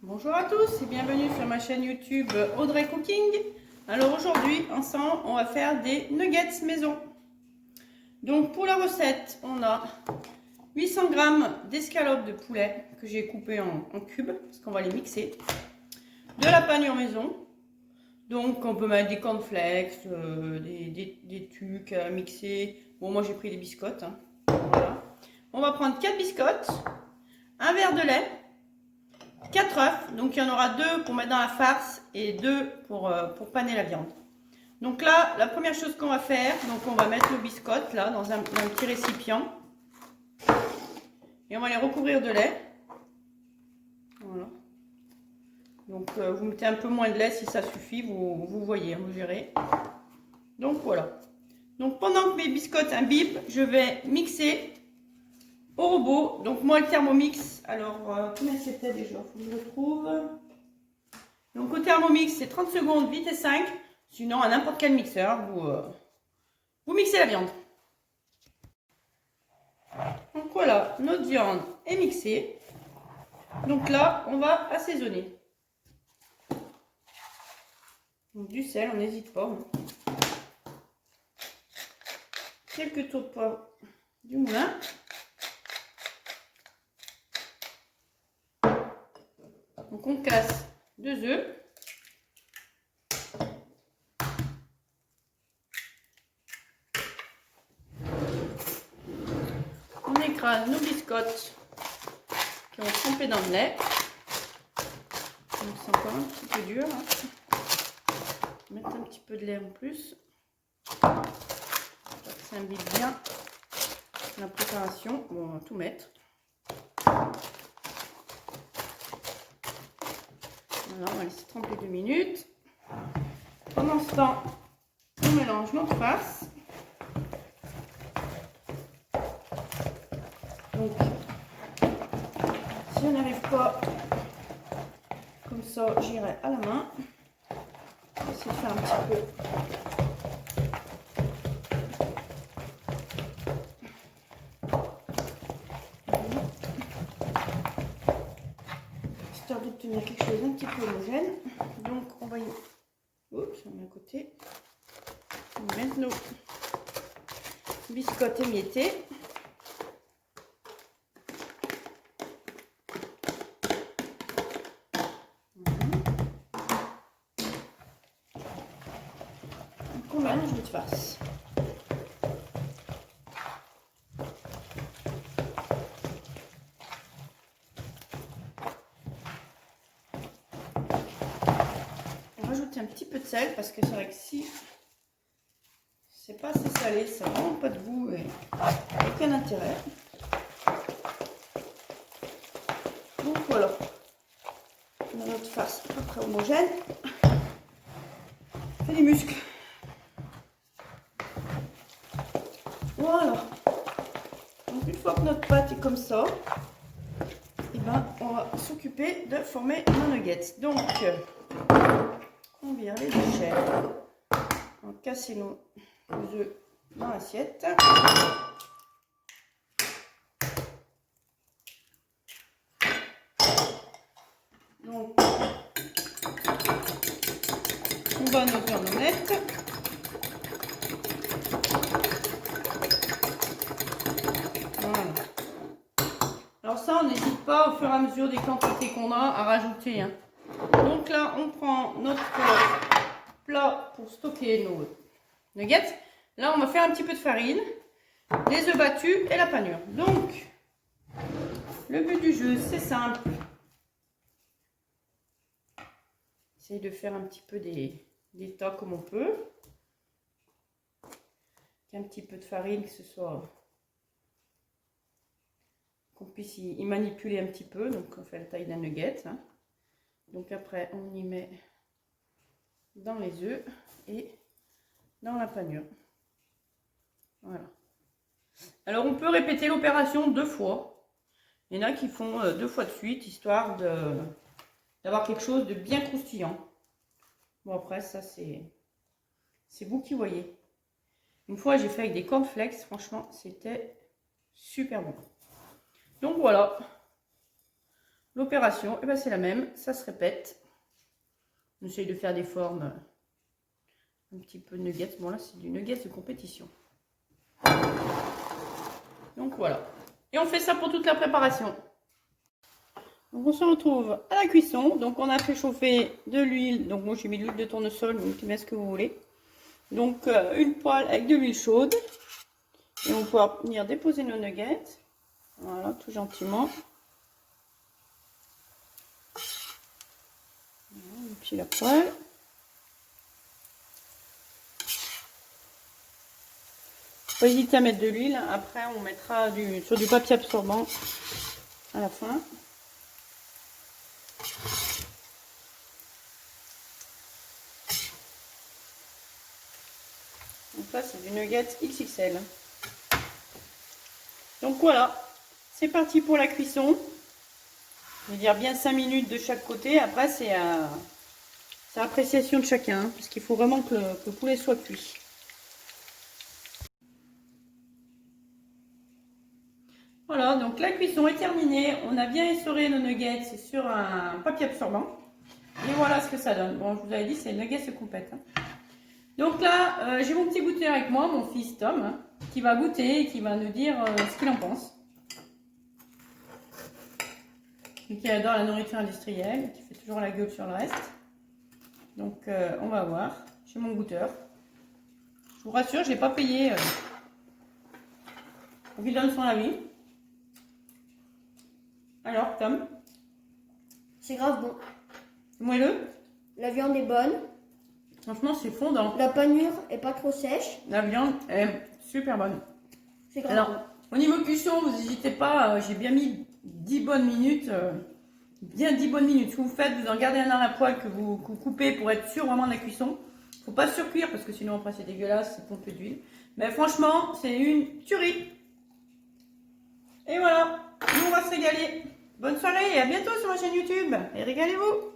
Bonjour à tous et bienvenue sur ma chaîne YouTube Audrey Cooking. Alors aujourd'hui, ensemble, on va faire des nuggets maison. Donc pour la recette, on a 800 g d'escalopes de poulet que j'ai coupé en cubes parce qu'on va les mixer. De la panure maison. Donc on peut mettre des cornflakes, des trucs à mixer. Bon, moi j'ai pris des biscottes. Voilà. On va prendre 4 biscottes, un verre de lait, 4 œufs, donc il y en aura 2 pour mettre dans la farce et 2 pour paner la viande. Donc là, la première chose qu'on va faire, donc on va mettre nos biscottes là dans un petit récipient et on va les recouvrir de lait. Voilà. Donc vous mettez un peu moins de lait si ça suffit, vous voyez, vous verrez. Donc voilà. Donc pendant que mes biscottes imbibent, je vais mixer au robot. Donc moi le Thermomix, alors combien c'était déjà? Faut que je retrouve. Donc au Thermomix c'est 30 secondes vitesse 5. Sinon à n'importe quel mixeur vous mixez la viande. Donc voilà, notre viande est mixée. Donc là on va assaisonner. Donc du sel, on n'hésite pas. Quelques tours de poivre du moulin. Donc on casse 2 œufs. On écrase nos biscottes qui ont trempé dans le lait. Donc c'est encore un petit peu dur. On va mettre un petit peu de lait en plus. Pour que ça imbibe bien la préparation. Bon, on va tout mettre. Voilà, on va laisser tremper 2 minutes. Pendant ce temps, on mélange notre farce. Donc, si on n'arrive pas comme ça, j'irai à la main. Je vais essayer de faire un petit peu. Histoire d'obtenir quelque chose d'un petit peu homogène. Donc, on va y... Oups, on met à côté. On va mettre nos biscottes émiettées. On mélange notre farce. On rajoute un petit peu de sel parce que c'est vrai que si c'est pas assez salé, ça n'a vraiment pas de goût et aucun intérêt. Donc voilà, on a notre farce à peu près homogène. On fait des muscles. Voilà. Donc une fois que notre pâte est comme ça, et ben on va s'occuper de former nos nuggets. Donc on vire les déchets, on va casser nos œufs dans l'assiette. Donc on bat nos œufs en omelette. Alors ça, on n'hésite pas au fur et à mesure des quantités qu'on a à rajouter. Hein. Donc là, on prend notre plat pour stocker nos nuggets. Là, on va faire un petit peu de farine, les œufs battus et la panure. Donc, le but du jeu, c'est simple. Essaye de faire un petit peu des tas comme on peut. Un petit peu de farine, que ce soit... qu'on puisse y manipuler un petit peu. Donc on fait la taille d'un nugget. Hein. Donc après on y met dans les œufs et dans la panure. Voilà. Alors on peut répéter l'opération 2 fois. Il y en a qui font 2 fois de suite, histoire d'avoir quelque chose de bien croustillant. Bon après ça c'est vous qui voyez. Une fois j'ai fait avec des cornflakes, franchement c'était super bon. Donc voilà, l'opération, et ben c'est la même, ça se répète. On essaye de faire des formes un petit peu nuggets. Bon, là, c'est du nuggets de compétition. Donc, voilà. Et on fait ça pour toute la préparation. Donc, on se retrouve à la cuisson. Donc, on a fait chauffer de l'huile. Donc, moi, j'ai mis de l'huile de tournesol. Donc, tu mets ce que vous voulez. Donc, une poêle avec de l'huile chaude. Et on va pouvoir venir déposer nos nuggets. Voilà, tout gentiment. Voilà, et puis la poêle. Faut pas hésiter à mettre de l'huile. Après, on mettra sur du papier absorbant à la fin. Donc là, c'est du nugget XXL. Donc voilà, c'est parti pour la cuisson. Je vais dire bien 5 minutes de chaque côté. Après, c'est à appréciation de chacun, hein, parce qu'il faut vraiment que le poulet soit cuit. Voilà, donc la cuisson est terminée. On a bien essoré nos nuggets sur un papier absorbant. Et voilà ce que ça donne. Bon, je vous avais dit, c'est nuggets complète. Hein. Donc là, j'ai mon petit goûteur avec moi, mon fils Tom, hein, qui va goûter et qui va nous dire ce qu'il en pense. Et qui adore la nourriture industrielle, qui fait toujours la gueule sur le reste. Donc, on va voir. J'ai mon goûteur. Je vous rassure, je n'ai pas payé. Faut qu'il donne son avis. Alors, Tom? C'est grave bon. Moelleux? La viande est bonne. Franchement, c'est fondant. La panure est pas trop sèche. La viande est super bonne. C'est grave Alors, bon. au niveau cuisson, vous n'hésitez pas. J'ai bien mis 10 bonnes minutes. Bien 10 bonnes minutes. Ce que vous faites, vous en gardez un dans la poêle que vous coupez pour être sûr vraiment de la cuisson. Faut pas surcuire parce que sinon après c'est dégueulasse, c'est pompé d'huile. Mais franchement, c'est une tuerie. Et voilà, nous on va se régaler. Bonne soirée et à bientôt sur ma chaîne YouTube. Et régalez-vous.